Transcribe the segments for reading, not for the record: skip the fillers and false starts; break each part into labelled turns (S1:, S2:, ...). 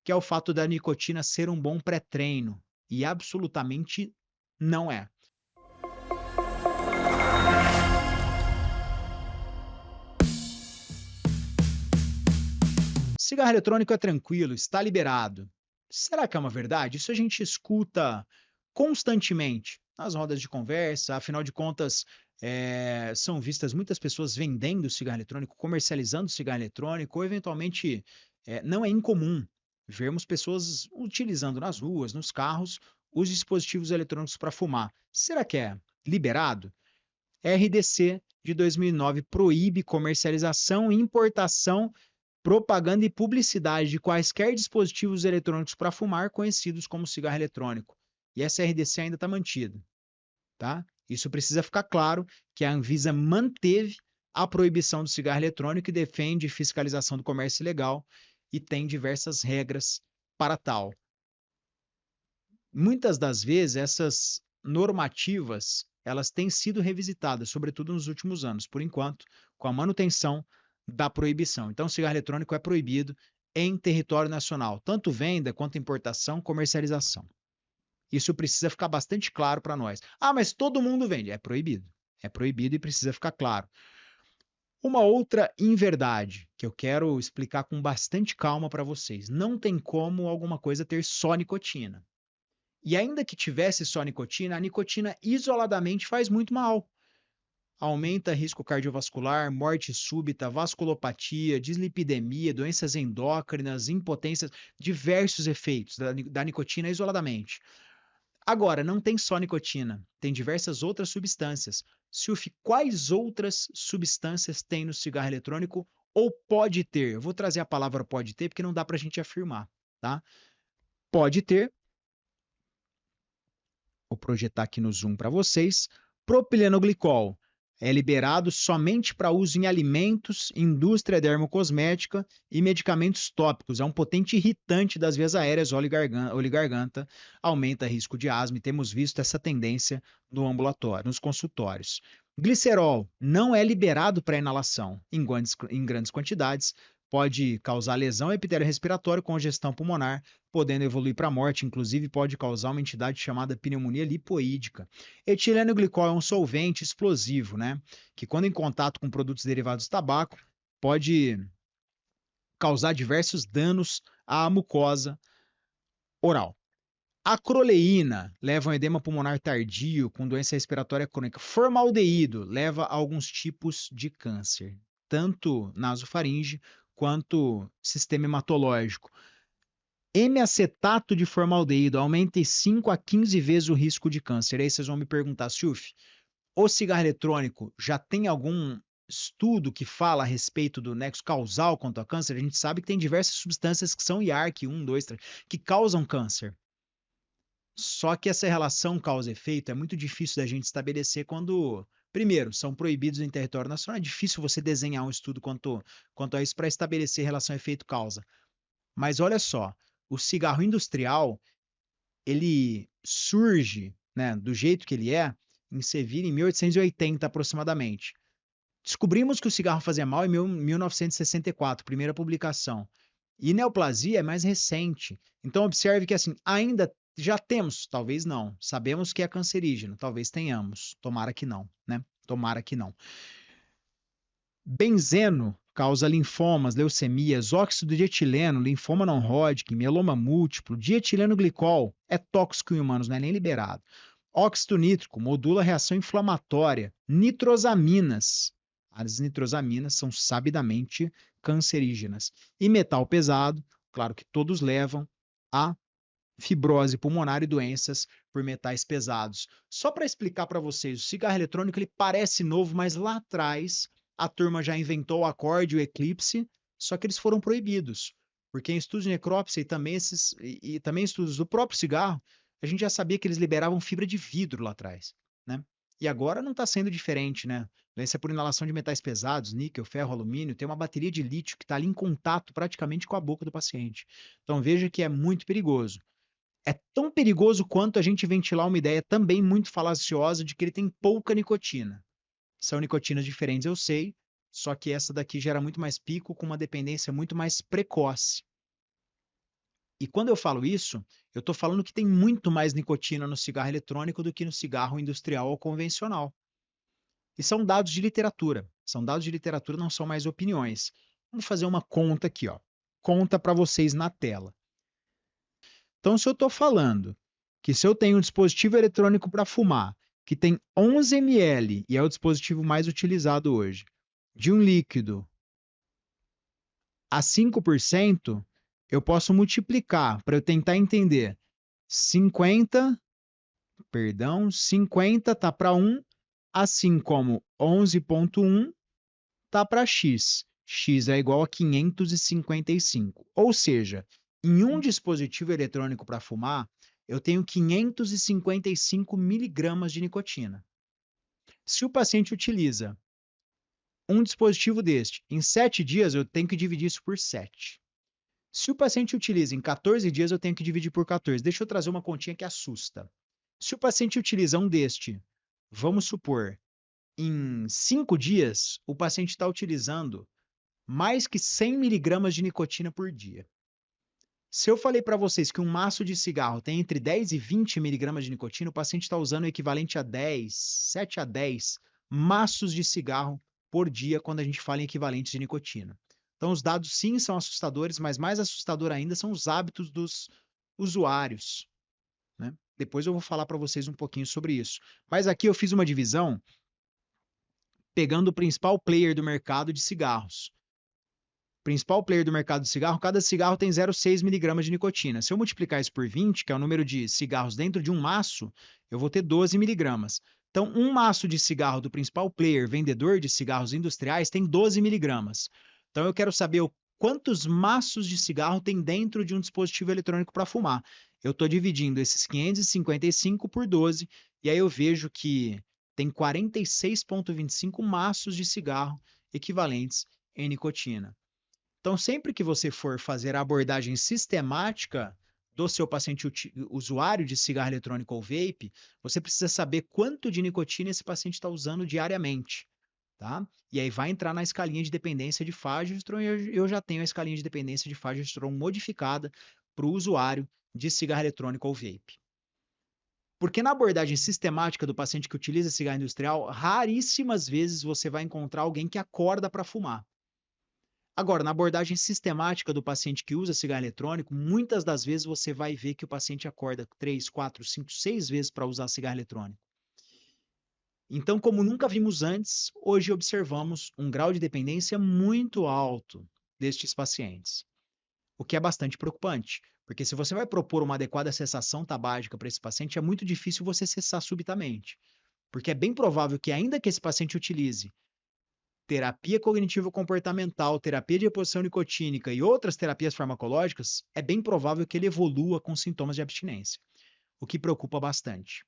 S1: que é o fato da nicotina ser um bom pré-treino, e absolutamente não é. Cigarro eletrônico é tranquilo, está liberado. Será que é uma verdade? Isso a gente escuta constantemente nas rodas de conversa, afinal de contas, são vistas muitas pessoas vendendo cigarro eletrônico, comercializando cigarro eletrônico, ou eventualmente, não é incomum vermos pessoas utilizando nas ruas, nos carros, os dispositivos eletrônicos para fumar. Será que é liberado? RDC de 2009 proíbe comercialização, importação, propaganda e publicidade de quaisquer dispositivos eletrônicos para fumar, conhecidos como cigarro eletrônico. E essa RDC ainda está mantida, tá? Isso precisa ficar claro que a Anvisa manteve a proibição do cigarro eletrônico e defende fiscalização do comércio ilegal e tem diversas regras para tal. Muitas das vezes essas normativas, elas têm sido revisitadas, sobretudo nos últimos anos, por enquanto, com a manutenção da proibição. Então, o cigarro eletrônico é proibido em território nacional, tanto venda quanto importação, comercialização. Isso precisa ficar bastante claro para nós. Ah, mas todo mundo vende. É proibido. É proibido e precisa ficar claro. Uma outra inverdade que eu quero explicar com bastante calma para vocês. Não tem como alguma coisa ter só nicotina. E ainda que tivesse só nicotina, a nicotina isoladamente faz muito mal. Aumenta risco cardiovascular, morte súbita, vasculopatia, dislipidemia, doenças endócrinas, impotências, diversos efeitos da nicotina isoladamente. Agora, não tem só nicotina, tem diversas outras substâncias. Silf, quais outras substâncias tem no cigarro eletrônico ou pode ter? Eu vou trazer a palavra pode ter porque não dá para a gente afirmar, tá? Pode ter. Vou projetar aqui no Zoom para vocês. Propilenoglicol é liberado somente para uso em alimentos, indústria dermocosmética e medicamentos tópicos. É um potente irritante das vias aéreas, olho e garganta, aumenta risco de asma e temos visto essa tendência no ambulatório, nos consultórios. Glicerol não é liberado para inalação em grandes quantidades, pode causar lesão epitélio respiratório, congestão pulmonar, podendo evoluir para a morte, inclusive pode causar uma entidade chamada pneumonia lipoídica. Etileno glicol é um solvente explosivo, né? Que quando em contato com produtos derivados do tabaco, pode causar diversos danos à mucosa oral. A acroleína leva a um edema pulmonar tardio com doença respiratória crônica. Formaldeído leva a alguns tipos de câncer, tanto nasofaringe quanto sistema hematológico. M-acetato de formaldeído aumenta em 5 a 15 vezes o risco de câncer. Aí vocês vão me perguntar, Silf, o cigarro eletrônico já tem algum estudo que fala a respeito do nexo causal quanto a câncer? A gente sabe que tem diversas substâncias que são IARC 1, 2, 3, que causam câncer. Só que essa relação causa-efeito é muito difícil da gente estabelecer quando, primeiro, são proibidos em território nacional. É difícil você desenhar um estudo quanto a isso para estabelecer relação efeito-causa. Mas olha só, o cigarro industrial, ele surge, né, do jeito que ele é, em Sevilla em 1880 aproximadamente. Descobrimos que o cigarro fazia mal em 1964, primeira publicação. E neoplasia é mais recente. Então observe que assim, ainda já temos, talvez não. Sabemos que é cancerígeno, talvez tenhamos. Tomara que não, né? Tomara que não. Benzeno causa linfomas, leucemias, óxido de etileno, linfoma não Hodgkin, mieloma múltiplo, dietileno glicol é tóxico em humanos, não é nem liberado. Óxido nítrico modula a reação inflamatória, nitrosaminas. As nitrosaminas são sabidamente cancerígenas. E metal pesado, claro que todos levam a fibrose pulmonar e doenças por metais pesados. Só para explicar para vocês, o cigarro eletrônico ele parece novo, mas lá atrás a turma já inventou o acorde e o eclipse, só que eles foram proibidos. Porque em estudos de necrópsia e também estudos do próprio cigarro, a gente já sabia que eles liberavam fibra de vidro lá atrás, né? E agora não está sendo diferente, né? Doença por inalação de metais pesados, níquel, ferro, alumínio, tem uma bateria de lítio que está ali em contato praticamente com a boca do paciente. Então veja que é muito perigoso. É tão perigoso quanto a gente ventilar uma ideia também muito falaciosa de que ele tem pouca nicotina. São nicotinas diferentes, eu sei, só que essa daqui gera muito mais pico com uma dependência muito mais precoce. E quando eu falo isso, eu estou falando que tem muito mais nicotina no cigarro eletrônico do que no cigarro industrial ou convencional. E são dados de literatura. São dados de literatura, não são mais opiniões. Vamos fazer uma conta aqui, ó. Conta para vocês na tela. Então, se eu estou falando que se eu tenho um dispositivo eletrônico para fumar, que tem 11 ml, e é o dispositivo mais utilizado hoje, de um líquido a 5%, eu posso multiplicar para eu tentar entender 50 tá para 1, assim como 11,1 tá para x. X é igual a 555. Ou seja, em um dispositivo eletrônico para fumar, eu tenho 555 miligramas de nicotina. Se o paciente utiliza um dispositivo deste em 7 dias, eu tenho que dividir isso por 7. Se o paciente utiliza em 14 dias, eu tenho que dividir por 14. Deixa eu trazer uma continha que assusta. Se o paciente utiliza um deste, vamos supor, em 5 dias, o paciente está utilizando mais que 100 miligramas de nicotina por dia. Se eu falei para vocês que um maço de cigarro tem entre 10 e 20 miligramas de nicotina, o paciente está usando o equivalente a 7 a 10 maços de cigarro por dia quando a gente fala em equivalentes de nicotina. Então, os dados sim são assustadores, mas mais assustador ainda são os hábitos dos usuários, né? Depois eu vou falar para vocês um pouquinho sobre isso. Mas aqui eu fiz uma divisão pegando o principal player do mercado de cigarros. Principal player do mercado de cigarro, cada cigarro tem 0,6 miligramas de nicotina. Se eu multiplicar isso por 20, que é o número de cigarros dentro de um maço, eu vou ter 12 miligramas. Então, um maço de cigarro do principal player vendedor de cigarros industriais tem 12 miligramas. Então, eu quero saber quantos maços de cigarro tem dentro de um dispositivo eletrônico para fumar. Eu estou dividindo esses 555 por 12, e aí eu vejo que tem 46,25 maços de cigarro equivalentes em nicotina. Então, sempre que você for fazer a abordagem sistemática do seu paciente usuário de cigarro eletrônico ou vape, você precisa saber quanto de nicotina esse paciente está usando diariamente, tá? E aí vai entrar na escalinha de dependência de Fagerstrom, e eu já tenho a escalinha de dependência de Fagerstrom modificada para o usuário de cigarro eletrônico ou vape. Porque na abordagem sistemática do paciente que utiliza cigarro industrial, raríssimas vezes você vai encontrar alguém que acorda para fumar. Agora, na abordagem sistemática do paciente que usa cigarro eletrônico, muitas das vezes você vai ver que o paciente acorda 3, 4, 5, 6 vezes para usar cigarro eletrônico. Então, como nunca vimos antes, hoje observamos um grau de dependência muito alto destes pacientes, o que é bastante preocupante, porque se você vai propor uma adequada cessação tabágica para esse paciente, é muito difícil você cessar subitamente, porque é bem provável que ainda que esse paciente utilize terapia cognitivo-comportamental, terapia de reposição nicotínica e outras terapias farmacológicas, é bem provável que ele evolua com sintomas de abstinência, o que preocupa bastante.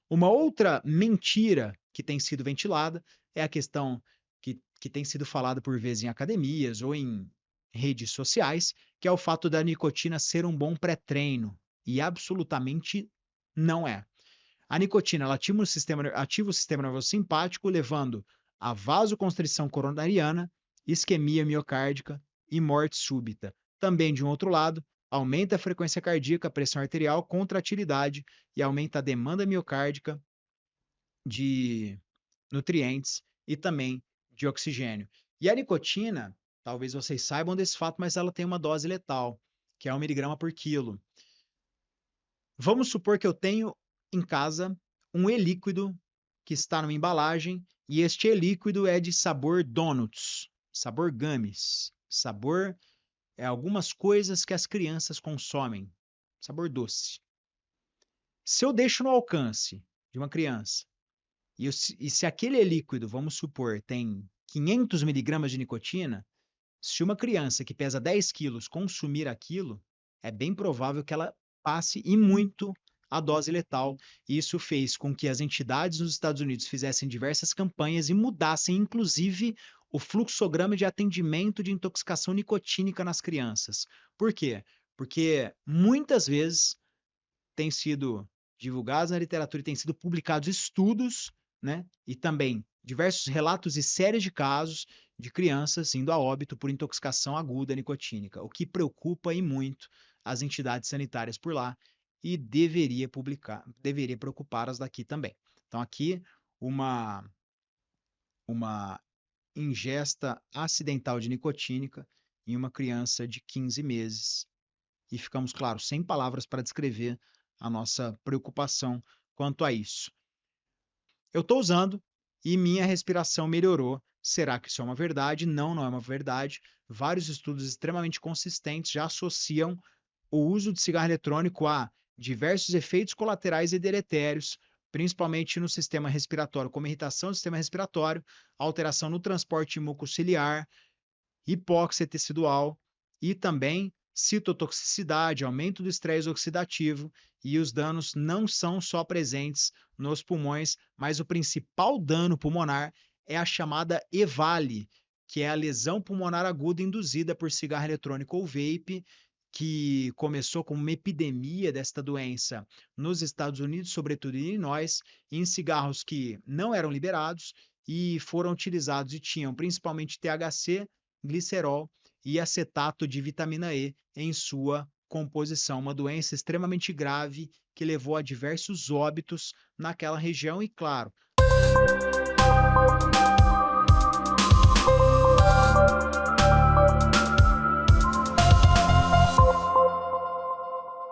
S1: Uma outra mentira que tem sido ventilada é a questão que tem sido falada por vezes em academias ou em redes sociais, que é o fato da nicotina ser um bom pré-treino, e absolutamente não é. A nicotina ela ativa o sistema nervoso simpático, levando a vasoconstrição coronariana, isquemia miocárdica e morte súbita. Também, de um outro lado, aumenta a frequência cardíaca, pressão arterial, contratilidade e aumenta a demanda miocárdica de nutrientes e também de oxigênio. E a nicotina, talvez vocês saibam desse fato, mas ela tem uma dose letal, que é 1 miligrama por quilo. Vamos supor que eu tenho em casa um e-líquido que está numa embalagem e este e-líquido é de sabor donuts, sabor gummies, sabor algumas coisas que as crianças consomem, sabor doce. Se eu deixo no alcance de uma criança e se aquele e-líquido, vamos supor, tem 500 miligramas de nicotina, se uma criança que pesa 10 quilos consumir aquilo, é bem provável que ela passe e muito a dose letal. E isso fez com que as entidades nos Estados Unidos fizessem diversas campanhas e mudassem, inclusive, o fluxograma de atendimento de intoxicação nicotínica nas crianças. Por quê? Porque muitas vezes tem sido divulgados na literatura e têm sido publicados estudos, né? E também diversos relatos e séries de casos de crianças indo a óbito por intoxicação aguda nicotínica, o que preocupa e muito as entidades sanitárias por lá e deveria preocupar as daqui também. Então aqui uma ingesta acidental de nicotínica em uma criança de 15 meses e ficamos, claro, sem palavras para descrever a nossa preocupação quanto a isso. Eu estou usando e minha respiração melhorou. Será que isso é uma verdade? Não, não é uma verdade. Vários estudos extremamente consistentes já associam o uso de cigarro eletrônico a diversos efeitos colaterais e deletérios, principalmente no sistema respiratório, como irritação do sistema respiratório, alteração no transporte mucociliar, hipóxia tecidual e também citotoxicidade, aumento do estresse oxidativo, e os danos não são só presentes nos pulmões, mas o principal dano pulmonar é a chamada EVALI, que é a lesão pulmonar aguda induzida por cigarro eletrônico ou vape, que começou como uma epidemia desta doença nos Estados Unidos, sobretudo em Illinois, em cigarros que não eram liberados e foram utilizados e tinham principalmente THC, glicerol e acetato de vitamina E em sua composição, uma doença extremamente grave que levou a diversos óbitos naquela região e, claro,